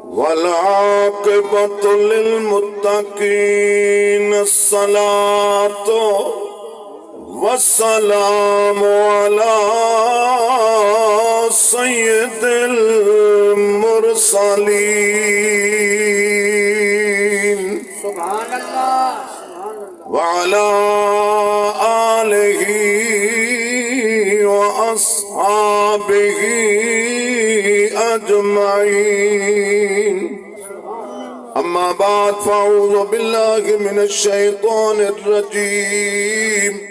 والعاقبة للمتقين الصلاة والسلام على سيد المرسلين سبحان الله وعلى آله وأصحابه أجمعين أما بعد فأعوذ بالله من الشيطان الرجيم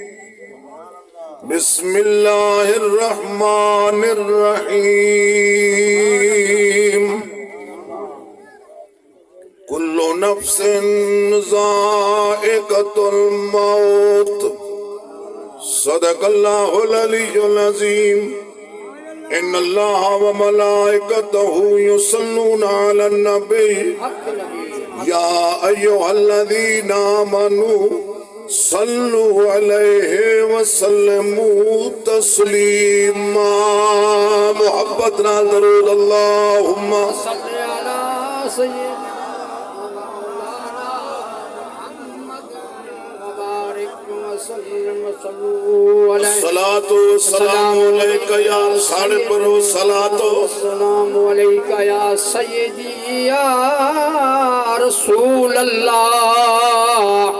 بسم الله الرحمن الرحيم كل نفس ذائقة الموت صدق الله العلي العظيم إن الله وملائكته يصلون على النبي يا أيها الذين آمنوا صلوا عليه وسلموا تسليما محبتنا درود اللهم صل على سيدنا مولانا محمد وبارك وسلم وصلوا عليه الصلاة والسلام عليك يا ساڑھے پر الصلاة السلام عليك يا سيدي يا رسول الله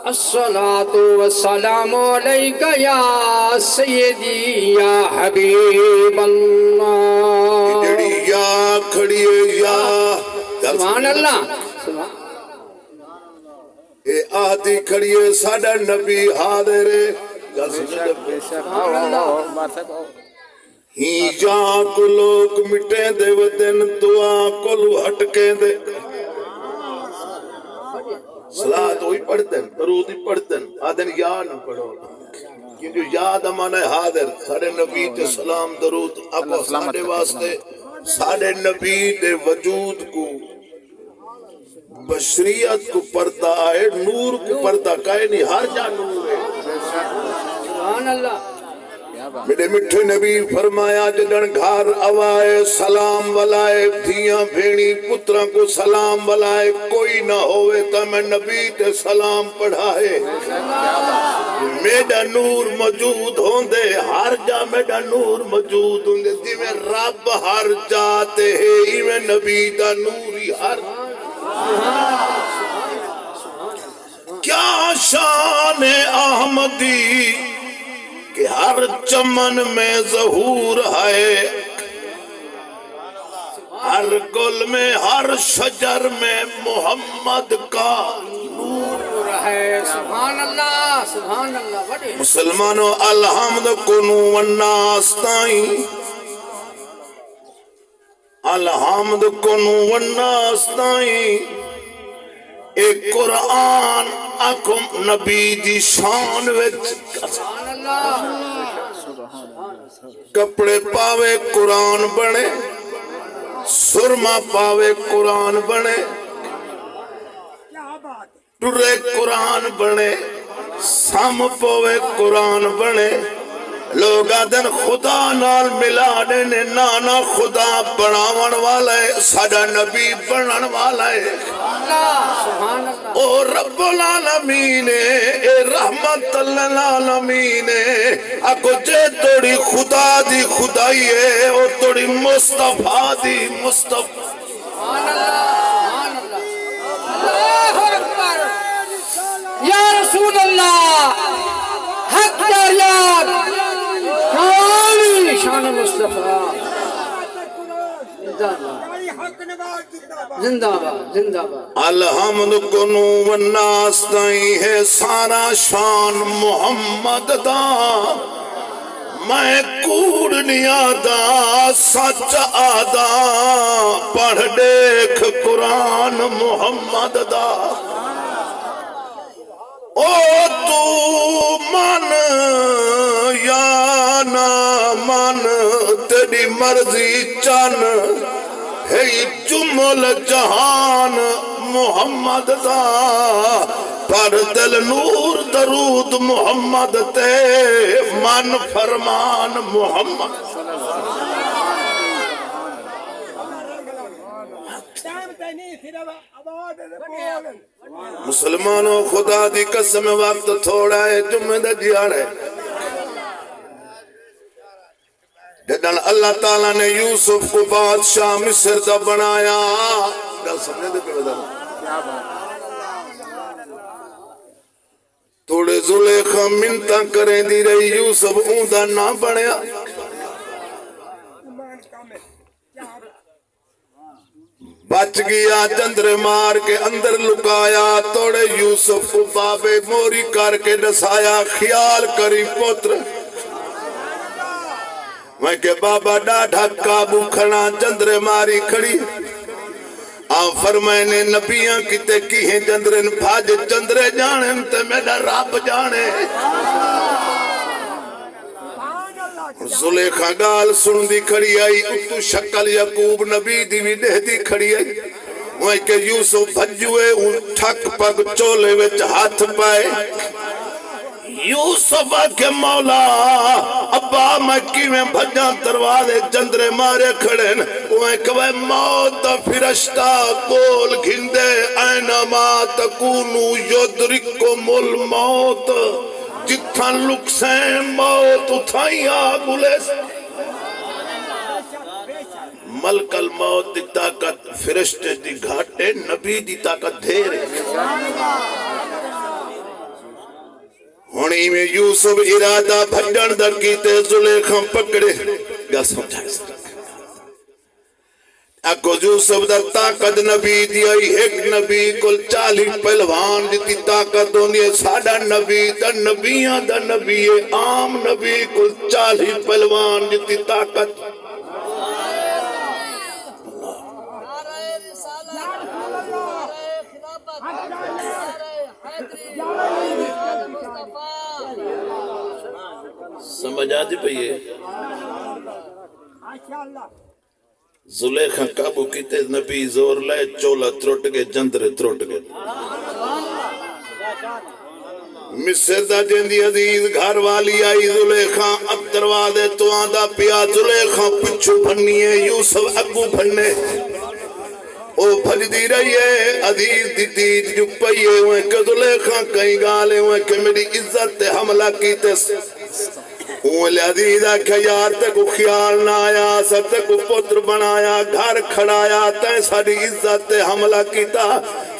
الصلاة والسلام عليك يا سيدي يا حبيب الله جڑی یا کھڑی ہے یا سبحان اللہ اے آدھی کھڑی ہے ساڑھا نبی حاضر ہے ہی جا کو لوگ مٹے دے ودن دعا کو لو ہٹکے دے صلاة ہوئی پڑھتے ہیں درود ہی پڑھتے ہیں آدھن یا نہ پڑھو کیونکہ یاد امانا حاضر ساڑھے نبی تے سلام درود اپا ساڑھے واسطے ساڑھے نبی دے وجود کو بشریت کو پردہ ہے نور کو پردہ کہے نہیں ہر جا نور ہے سبحان اللہ میرے مٹھے نبی فرمایا جدن گھر آوائے سلام بلائے دھیاں بھیڑی پترہ کو سلام بلائے کوئی نہ ہوئے تا میں نبی تے سلام پڑھائے میڈا نور موجود ہوں دے ہر جا میڈا نور موجود ہوں دے دی میں رب ہر جاتے ہیں ہی میں نبی دا نوری ہر کیا شان احمدی کہ ہر چمن میں ظہور ہے ہر گل میں ہر شجر میں محمد کا نور ہے سبحان اللہ بڑے مسلمانوں الحمد کنو والناس تائیں الحمد کنو والناس تائیں ایک قرآن اکم نبی دی شان وچ کپڑے پاوے قرآن بنے سرما پاوے قرآن بنے ٹرے قرآن بنے سام پوے قرآن بنے لوگ آدن خدا نال ملانے نے نانا خدا بناون والا ہے ساڑھا نبی بنان والا ہے او رب العالمین اے رحمت العالمین اکو جے توڑی خدا دی خدائی ہے او توڑی مصطفیٰ دی مصطفیٰ سبحان اللہ اکبر یا رسول اللہ حق داریات شان مصطفیٰ زندہ باد الحمد کنو والناس تائیں ہے سارا شان محمد دا میں کوڑ نہیں آدھا سچ آدھا پڑھ دیکھ قرآن محمد دا او تو من یا نہ من تیری مرضی چن ہے جمل جہان محمد دا پر دل نور درود محمد تے من فرمان محمد مسلمانوں خدا دی قسم وقت تھوڑا ہے جمعہ دا جیار ہے جدن اللہ تعالیٰ نے یوسف کو بادشاہ مصر دا بنایا گل سمجھے دے پہ تھوڑے زلیخہ منتہ کریں دی رہی یوسف اوندا نہ بنیا بچ گیا جندر مار کے اندر لکایا توڑے یوسف کو بابے موری کر کے ڈسایا خیال کری پتر میں کہ بابا ڈاڑھا قابو کھڑا جندر ماری کھڑی فرمائنے نبیاں کتے کی ہیں جندرن بھاج جندرے جانے تے میرا رب جانے زلیخہ گال سن دی کھڑی آئی اتو شکل یعقوب نبی دی بھی دہ دی کھڑی آئی وہ کہ یوسف بھجوئے ان ٹھک پگ چولے وچ ہاتھ پائے یوسف کے مولا ابا مکی میں بھجاں دروازے جندرے مارے کھڑے وہ کہ وہ موت فرشتہ کول گھندے اینما تکونو یدرککم الموت جتھاں لکسیں موت اٹھائیں آگولے سے ملک الموت دی طاقت فرشتے دی گھاٹے نبی دی طاقت دھیرے ہونی میں یوسف ارادہ بھجن در کیتے زلیخہ پکڑے گا سمجھائے سر اکو یوسف در طاقت نبی دی آئی ایک نبی کل 40 پہلوان جتی طاقت ہونی ہے ساڑا نبی در نبیاں در نبی عام نبی کل 40 پہلوان جتی طاقت سمجھ آتی پہیے زلیخہ قابو کیتے نبی زور لائے چولا تروٹ گئے جندرے تروٹ گئے مصر دا جندی عزیز گھر والی آئی زلیخہ اب دروازے تو آدھا پیا زلیخہ پچھو بھنی ہے یوسف اگو بھننے او بھج دی رہی ہے عزیز دی دید جو پئیے ہوئے کہ زلیخہ کہیں گالے ہوئے کہ میری عزت تے حملہ کیتے اولے عزیزہ کہ یار تے کو خیال نہ آیا سب تے کو پتر بنایا گھر کھڑایا تے ساری عزت تے حملہ کیتا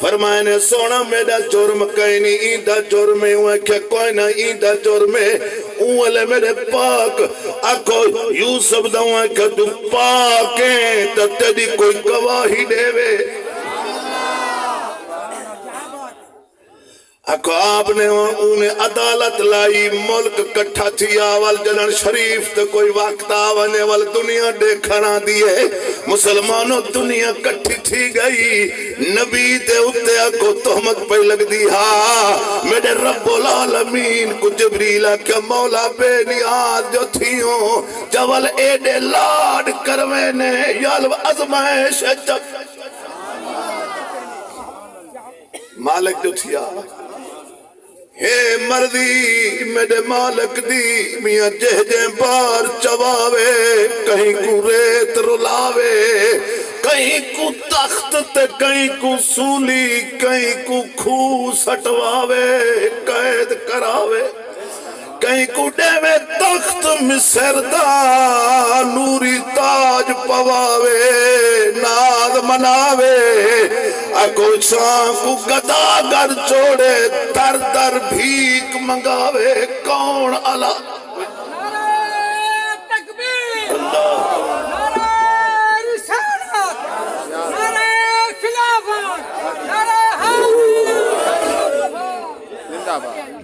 فرمائے نے سونا میرا جرم کہیں نہیں ایندہ جرم ہوئے کہ کوئی نہ ایندہ جرم اولے میرے پاک اکو یوسف دعوائے کہ تو پاکیں تو تیری کوئی گواہی دے وے اکو آپ نے انہیں عدالت لائی ملک کٹھا تھی آوال جنن شریف تو کوئی وقت آوانے وال دنیا دیکھنا دیئے مسلمانوں دنیا کٹھی تھی گئی نبی دے اتے اکو تحمد پہ لگ دی میرے رب العالمین کو جبریلہ کے مولا بے نیاز جو تھیوں جوال ایڈے لاڈ کروینے یالو ازمائش جب مالک جو تھیا ہے مردی میرے مالک دی میاں جہجیں بار چواوے کہیں کو ریت رلاوے کہیں کو تخت تے کہیں کو سولی کہیں کو کھو سٹواوے قید کراوے کہیں کو ڈیوے تخت مصر دا نوری تاج پواوے ناز مناوے اکو شاہ کو گدا گر چھوڑے در در بھیک منگاوے کون اللہ نعرہ تکبیر نعرہ رسالت نعرہ خلافت نعرہ حاضر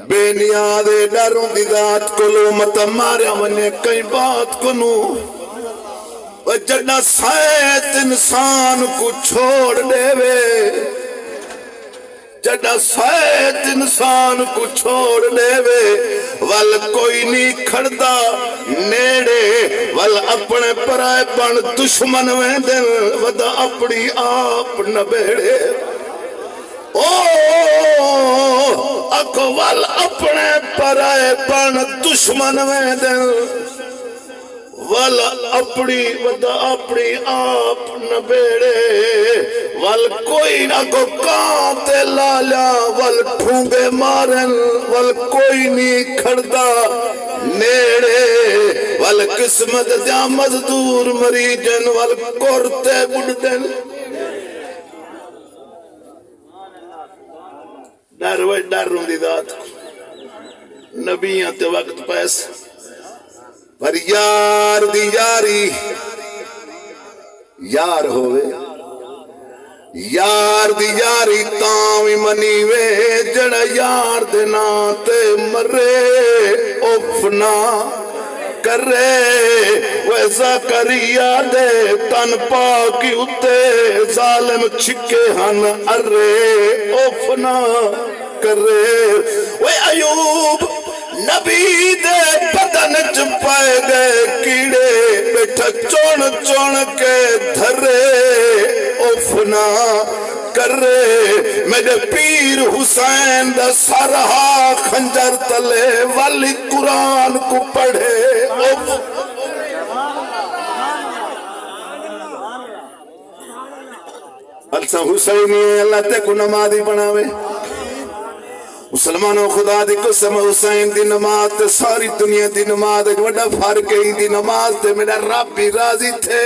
بے نیاد ڈروں دی ذات کلو مت ماریا ونے کئی بات کنو جڑا سائت انسان کو چھوڑ دے وے جڑا سائت انسان کو چھوڑ دے وے ول کوئی نہیں کھڑدا نیڑے ول اپنے پرائے پن دشمن میں دل ودا اپنی آپ نہ بیڑے او اقوال اپنے پرائے پن دشمن میں دل ول اپنی ودا اپنی آپ نبیڑے ول کوئی نہ کو کانتے لالا ول ٹھونگے مارن ول کوئی نہیں کھڑدا نیڑے ول قسمت جا مزدور مریجن ول کورتے بڑھدن ڈر روندی ذات نبیاں تے وقت پیس پر یار دی یاری یار ہوئے یار دی یاری تاوی منی وے جڑا یار دے ناتے مرے افنا کرے ویسا کریا دے تن پاکی اتے ظالم چھکے ہن ارے افنا کرے وے ایوب نبی دے بدن چپائے گئے کیڑے بیٹھا چون چون کے دھرے افنا کرے میرے پیر حسین دا سرہا خنجر تلے والی قرآن کو پڑھے السا حسینی اللہ تے کو نمازی بناوے مسلمانوں خدا دی قسم حسین دی نماز تے ساری دنیا دی نماز ایک وڈا فرق ہے دی نماز تے میرا رب بھی راضی تھے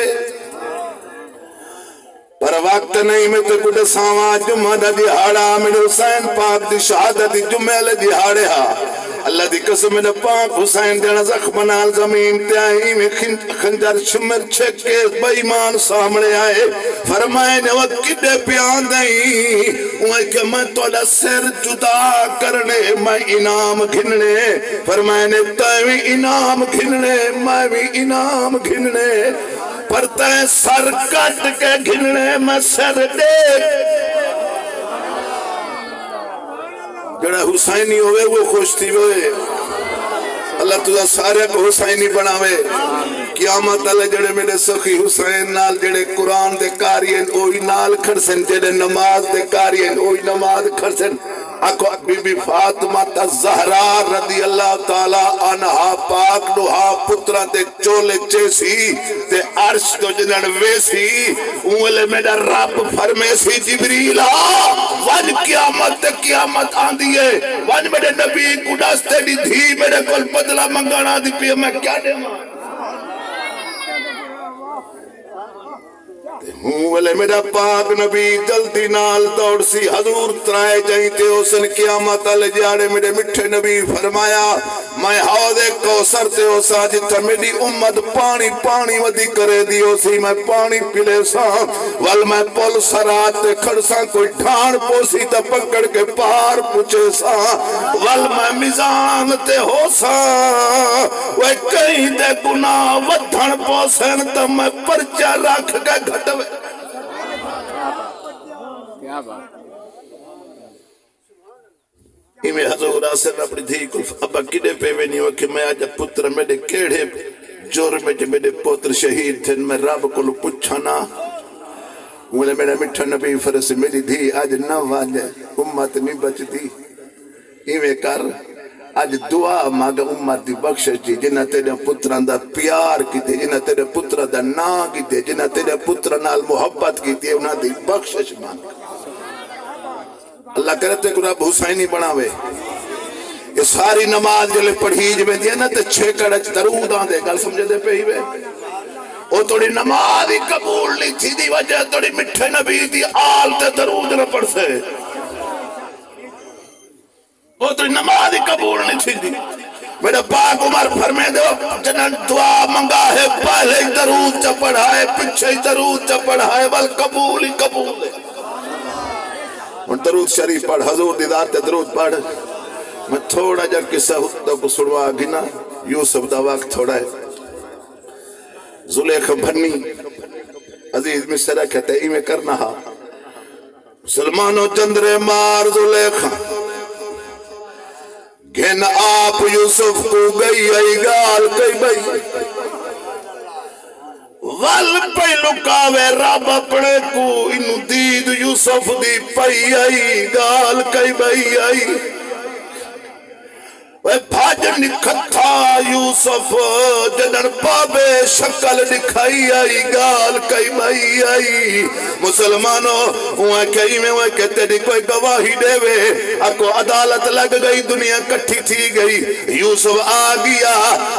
پر وقت نہیں میں تے کچھ ساواں جمعہ دا دہاڑا میرے حسین پاک دی شہادت دی جمعہ لے دہاڑے ہا اللہ دی قسم میرے پاک حسین دینا زخم نال زمین تے آئی میں خنجر شمر چھک کے بائیمان سامنے آئے فرمائے نے وقت کدے پیان دیں وہ کہ میں توڑا سر جدا کرنے میں انعام گھننے فرمائے نے تیوی انعام گھننے میں بھی انعام گھننے پر تے سر کٹ کے گھننے میں سر دیکھ جڑا حسینی ہوئے وہ خوش تھی ہوئے اللہ تجھا سارے کو حسینی بناوے قیامت اللہ جڑے میرے سخی حسین نال جڑے قرآن دے کارین اوہی نال کھڑسن جڑے نماز دے کارین اوہی نماز کھڑسن اکو بی بی فاطمہ تا زہرا رضی اللہ تعالی عنہ پاک نوہا پترہ تے چولے چیسی تے عرش تو جنن ویسی اولے میرا رب فرمے سی جبریل ون قیامت تے قیامت آن دیئے ون میرے نبی کو دستے دی دھی میرے کل بدلہ منگانا دی پی میں کیا دے ماں ویلے میرا پاک نبی جلدی نال دوڑ سی حضور ترائے جائیں تے حسن قیامت علی جاڑے میرے مٹھے نبی فرمایا میں حوض کوثر تے ہو سا جتا میری امت پانی پانی ودی کرے دیو سی میں پانی پلے سا وال میں پول سرات تے کھڑ سا کوئی ڈھان پوسی تا پکڑ کے پار پوچھے سا وال میں میزان تے ہو سا وہ کہیں دے گناہ ودھن پوسن تا میں پرچہ رکھ کے گھٹوے کیا بات میں حضور آسر اپنی دھی کو ابا کنے پہ میں نہیں ہوا کہ میں آجا پتر میرے کیڑے جور میں جو میرے پتر شہید تھے میں رب کو لو پچھانا وہ میرا مٹھا نبی فرس میری دھی آج نہ واجے امت نہیں بچتی ایویں کر آج دعا مانگا امت دی بخشش جی جنہ تیرے پتران دا پیار کی تے جنہ تیرے پتران دا نا کی تے جنہ تیرے پتران نال محبت کی تے انہ دی بخشش مانگا اللہ کرتے کہ رب حسینی بناوے یہ ساری نماز جلے پڑھی جب دیا نا تے چھیکڑ اچھ درود آن دے گل سمجھے دے پہ ہی وے وہ توڑی نماز ہی قبول نہیں تھی دی وجہ توڑی مٹھے نبی دی آل تے درود نہ پڑھ سے وہ توڑی نماز ہی قبول نہیں تھی دی میرے پاک عمر فرمے دو جنہاں دعا منگا ہے پہلے درود چا پڑھائے پچھے درود چا پڑھائے بل قبول ہی قبول ہے ان درود شریف پڑھ حضور دیدار تے درود پڑھ میں تھوڑا جا قصہ خودہ کو سڑوا گنا یوسف دا وقت تھوڑا ہے زلیخ بھنی عزیز مصرہ کہتے ہیں میں کرنا ہا مسلمانوں چندرے مار زلیخ گھن آپ یوسف کو گئی آئی گال کئی بھئی ول پہ لکاوے رب اپنے کو انو دید یوسف دی پئی آئی گال کئی بئی آئی وے بھاج نکھتھا یوسف جنن پابے شکل دکھائی آئی گال کئی بھائی آئی مسلمانوں وہاں کئی میں وہاں کہتے دی کوئی گواہی دے وے اکو عدالت لگ گئی دنیا کٹھی تھی گئی یوسف آ گیا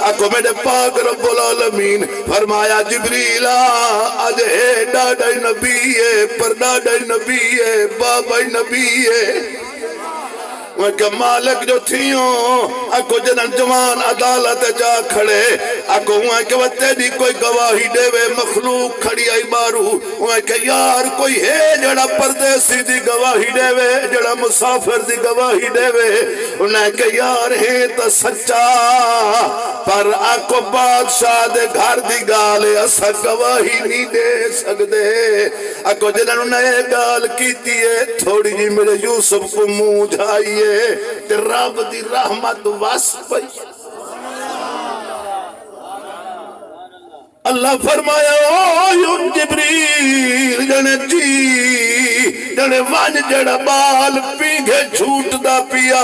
اکو میرے پاک رب العالمین فرمایا جبریل آج ہے ڈاڈائی نبی ہے پر ڈاڈائی نبی ہے بابائی نبی ہے وہ کہ مالک جو تھیوں اکو جنن جوان عدالت جا کھڑے اکو وہ کہ وہ تیری کوئی گواہی دے وے مخلوق کھڑی آئی بارو وہ کہ یار کوئی ہے جڑا پردیسی دی گواہی دے وے جڑا مسافر دی گواہی دے وے انہیں کہ یار ہے تا سچا پر اکو بادشاہ دے گھر دی گالے اسا گواہی نہیں دے سکتے اکو جنن انہیں گال کیتی ہے تھوڑی جی میرے یوسف کو منہ جھائیے تے رب دی رحمت واس پئی اللہ فرمایا او جبریل جنے جی جنے وان جڑا بال پیگھے جھوٹ دا پیا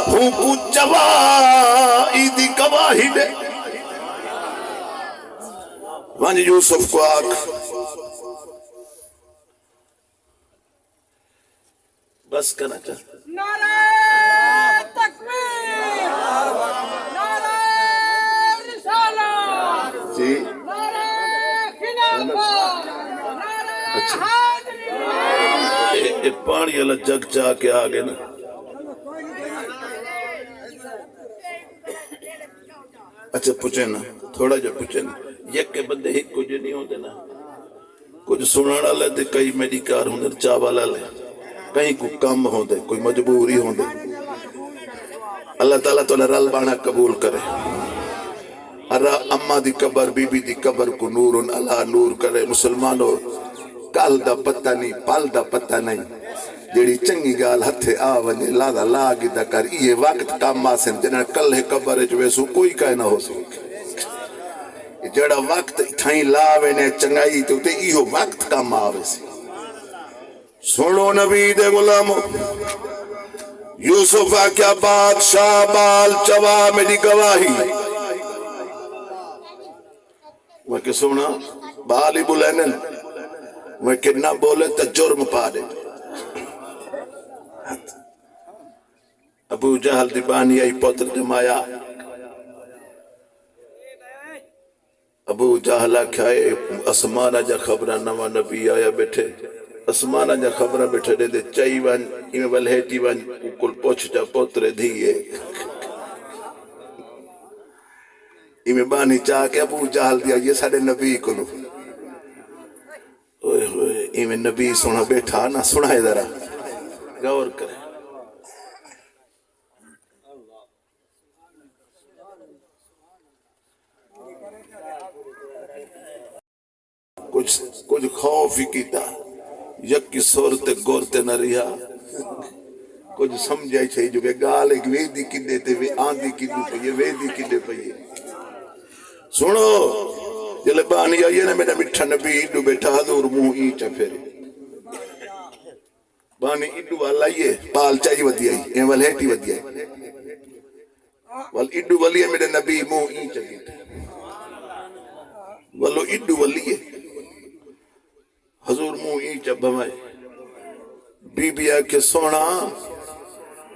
ہوں کو چوا ایدی گواہی دے وان یوسف کو آکھ بس کرنا چاہتا نعرہ تکبیر نعرہ رسالت جی نعرہ خلافت نعرہ حیدری یہ پانی اللہ جگ چاہ کے آگے نا اچھا پوچھے نا تھوڑا جو پوچھے نا یک کے بندے ہی کچھ نہیں ہوتے نا کچھ سنانا لے دے کئی میڈیکار ہوندے چاوالا لے کہیں کو کم ہو دے کوئی مجبوری ہو دے اللہ تعالیٰ تو رل بانا قبول کرے اماں دی قبر بی بی دی قبر کو نور اللہ نور کرے مسلمانوں کال دا پتہ نہیں پال دا پتہ نہیں جیڑی چنگی گال ہتھے آونے لادا لاغی دا کر یہ وقت کام آسن جنہاں کل ہے قبر جو سو کوئی کائے نہ ہو سکے جیڑا وقت تھائیں لاوے نے چنگائی تو تے ایہو وقت کام آوے سے سنو نبی دے غلامو یوسف کیا بادشاہ بال چوا میری گواہی وہ کہ سونا بال ہی بلینن وہ کہ نہ بولے تو جرم پا دے ابو جہل دی بانی آئی پتر جمایا ابو جہلہ کھائے اسمانہ جا خبرہ نوہ نبی آیا بیٹھے اسمانہ جا خبرہ بیٹھے دے دے چائی وان ایمیں والہیٹی وان کل پوچھ جا پوترے دیئے ایمیں بانی چاہ کے ابو جہل دیا یہ ساڑے نبی کنو ایمیں نبی سونا بیٹھا نہ سنائے ذرا غور کرے کچھ خوف ہی کیتا یکی صورت گورتے نہ رہا کچھ سمجھائی چھائی جو بے گال ایک ویدی کی دیتے وے آندھی کی دیتے یہ ویدی کی دے پئیے سنو جلے بانی آئیے نا میرا مٹھا نبی اڈو بیٹھا حضور منہ اینچا پھیرے بانی اڈو والا آئیے پال چاہی ودی آئی این والہیٹی ودی آئی وال اڈو والی ہے میرے نبی منہ اینچا گیٹا والو اڈو والی ہے حضور منہ اینچا بھمائے بی بی آکے سونا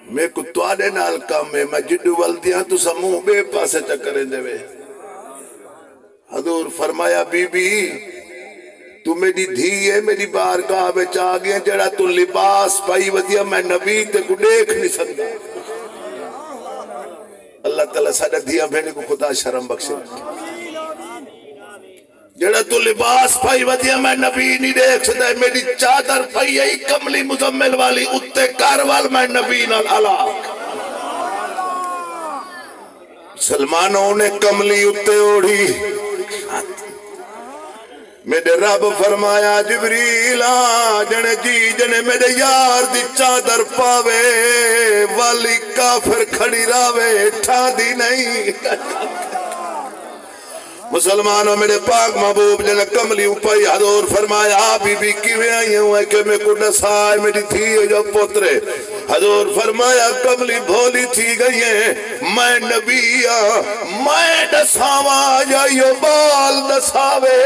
میں کو توڑے نال کام ہے میں جڈو والدیاں تو سا منہ بے پاسے چکریں دے وے حضور فرمایا بی بی تو میری دھی ہے میری بارگاہ میں چاہ گیا جڑا تو لباس پائی ودیا میں نبی تے کو دیکھ نہیں سکتا اللہ تعالیٰ ساڑھا دھیا بھینے کو خدا شرم بخشے جڑا تو لباس پائی ودیا میں نبی نہیں دیکھ سکتا ہے میری چادر پائی ہے کملی مزمل والی اتے کاروال میں نبی نہ علا سلمانوں نے کملی اتے اوڑی میرے رب فرمایا جبریل جنے جی جنے میرے یار دی چادر پاوے والی کافر کھڑی راوے ٹھا دی نہیں مسلمانوں میرے پاک محبوب نے کملی اوپر حضور فرمایا بی بی کیویں آئی ہوں ہے کہ میں کو نسائے میری تھی جو پوترے حضور فرمایا کملی بھولی تھی گئی ہے میں نبی میں نساواں جائیو بال نساوے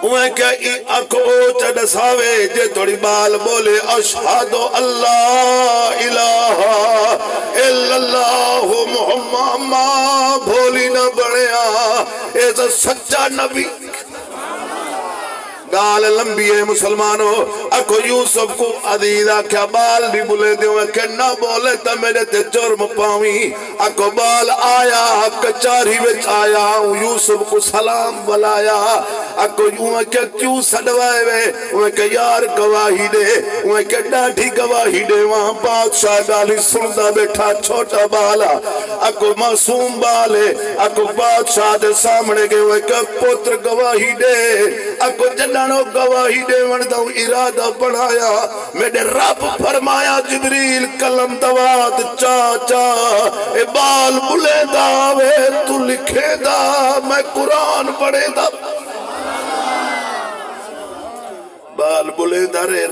اوہ کیا اکھو اوچا نساوے جے توڑی بال بولے اشہد اللہ الہ الا اللہ محمد بھولی نہ بڑھیا ایسا سچا نبی گال لمبی ہے مسلمانوں اکھو یوسف کو عزیزہ کیا بال بھی بولے دیوں کہ نہ بولے تا میرے تے جرم پاویں اکھو بال آیا کچاری وچ آیا یوسف کو سلام بلایا اکھو یوں کہ کیوں سڑوائے وے وہ کہ یار گواہی دے وہ کہ ڈاڈھی گواہی دے وہاں بادشاہ گالی سندا بیٹھا چھوٹا بالا اکھو معصوم بالے اکھو بادشاہ دے سامنے گئے وہ کہ پتر گواہی دے اکھو جنانو گواہی دے وردوں ارادہ بڑھایا میرے رب فرمایا جبریل کلم دواد چاچا اے بال بلے دا وے تو لکھے دا میں قرآن پڑھے دا بال بلے دا رے